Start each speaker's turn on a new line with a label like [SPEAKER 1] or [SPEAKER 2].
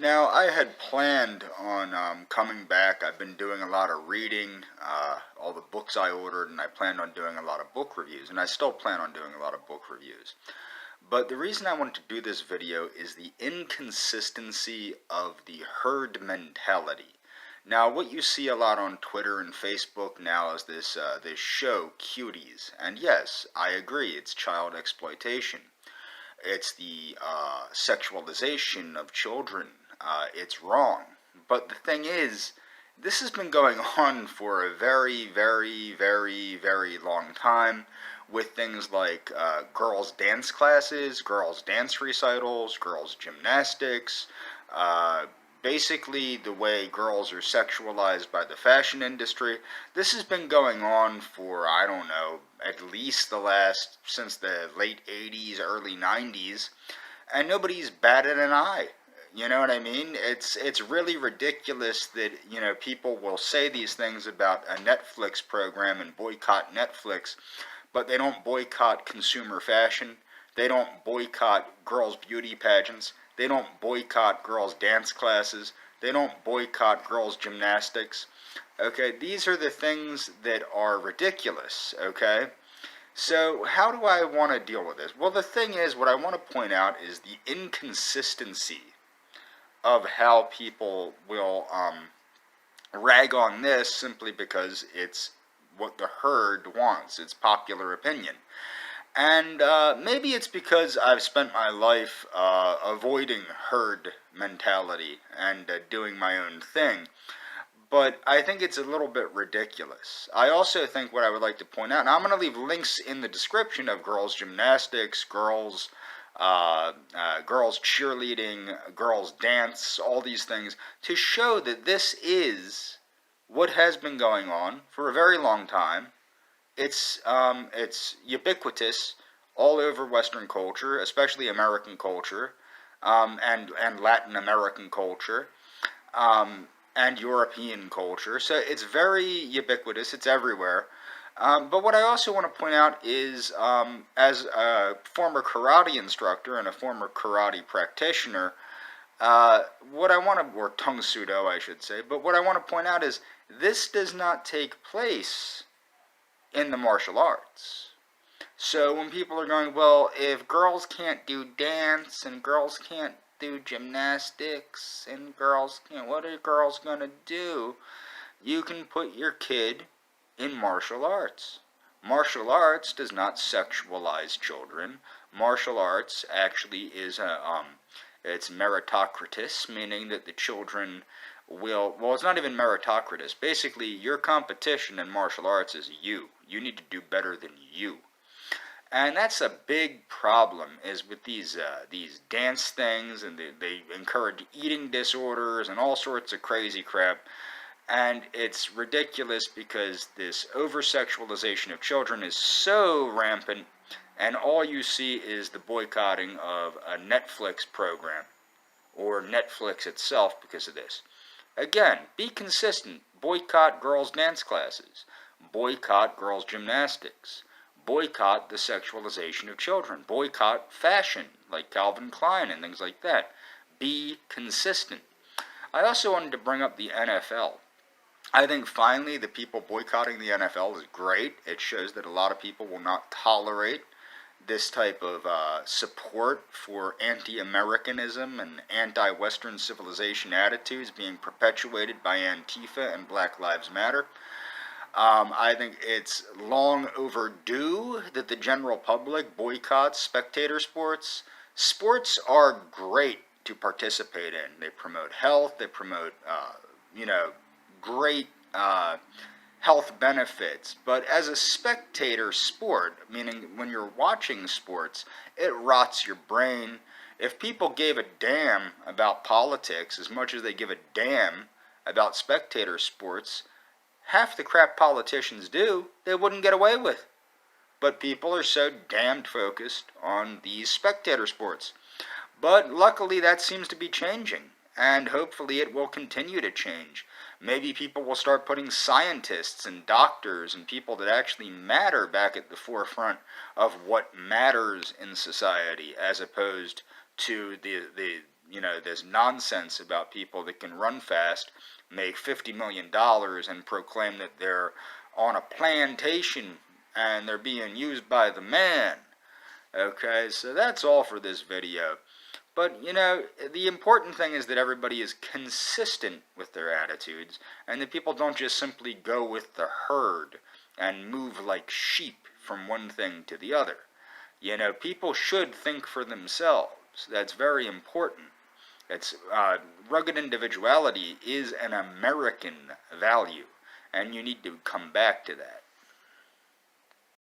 [SPEAKER 1] Now, I had planned on coming back. I've been doing a lot of reading, all the books I ordered, and I planned on doing a lot of book reviews, and I still plan on doing a lot of book reviews. But the reason I wanted to do this video is the inconsistency of the herd mentality. Now, what you see a lot on Twitter and Facebook now is this show, Cuties. And yes, I agree, it's child exploitation. It's the sexualization of children. It's wrong. But the thing is, this has been going on for a very, very, very, very long time with things like girls' dance classes, girls' dance recitals, girls' gymnastics, basically the way girls are sexualized by the fashion industry. This has been going on for, I don't know, at least since the late 80s, early 90s, and nobody's batted an eye. You know what I mean? It's really ridiculous that, people will say these things about a Netflix program and boycott Netflix, but they don't boycott consumer fashion. They don't boycott girls' beauty pageants. They don't boycott girls' dance classes. They don't boycott girls' gymnastics. Okay, these are the things that are ridiculous, okay? So how do I want to deal with this? Well, the thing is, what I want to point out is the inconsistency of how people will rag on this simply because it's what the herd wants. It's popular opinion. And maybe it's because I've spent my life avoiding herd mentality and doing my own thing. But I think it's a little bit ridiculous. I also think what I would like to point out, and I'm going to leave links in the description of girls' gymnastics, girls' cheerleading, girls' dance, all these things, to show that this is what has been going on for a very long time. It's ubiquitous all over Western culture, especially American culture, and Latin American culture, and European culture. So it's very ubiquitous. It's everywhere. But what I also want to point out is, as a former karate instructor and a former karate practitioner, or Tung Sudo, I should say, but what I want to point out is this does not take place in the martial arts. So when people are going, well, if girls can't do dance and girls can't do gymnastics and girls can't, what are girls going to do? You can put your kid in martial arts. Martial arts does not sexualize children. Martial arts actually is it's meritocratic, meaning that the children well, it's not even meritocratic. Basically, your competition in martial arts is you. You need to do better than you. And that's a big problem, is with these dance things, and they encourage eating disorders and all sorts of crazy crap. And it's ridiculous because this over-sexualization of children is so rampant, and all you see is the boycotting of a Netflix program, or Netflix itself because of this. Again, be consistent. Boycott girls' dance classes. Boycott girls' gymnastics. Boycott the sexualization of children. Boycott fashion, like Calvin Klein and things like that. Be consistent. I also wanted to bring up the NFL. I think finally the people boycotting the NFL is great. It shows that a lot of people will not tolerate this type of support for anti-Americanism and anti-Western civilization attitudes being perpetuated by Antifa and Black Lives Matter. I think it's long overdue that the general public boycotts spectator sports. Sports are great to participate in. They promote health. They promote, great health benefits, but as a spectator sport, meaning when you're watching sports, it rots your brain. If people gave a damn about politics as much as they give a damn about spectator sports, half the crap politicians do, they wouldn't get away with. But people are so damned focused on these spectator sports. But luckily that seems to be changing, and hopefully it will continue to change. Maybe people will start putting scientists and doctors and people that actually matter back at the forefront of what matters in society, as opposed to this nonsense about people that can run fast, make $50 million, and proclaim that they're on a plantation and they're being used by the man. Okay, so that's all for this video. But, the important thing is that everybody is consistent with their attitudes, and that people don't just simply go with the herd and move like sheep from one thing to the other. People should think for themselves. That's very important. Rugged individuality is an American value, and you need to come back to that.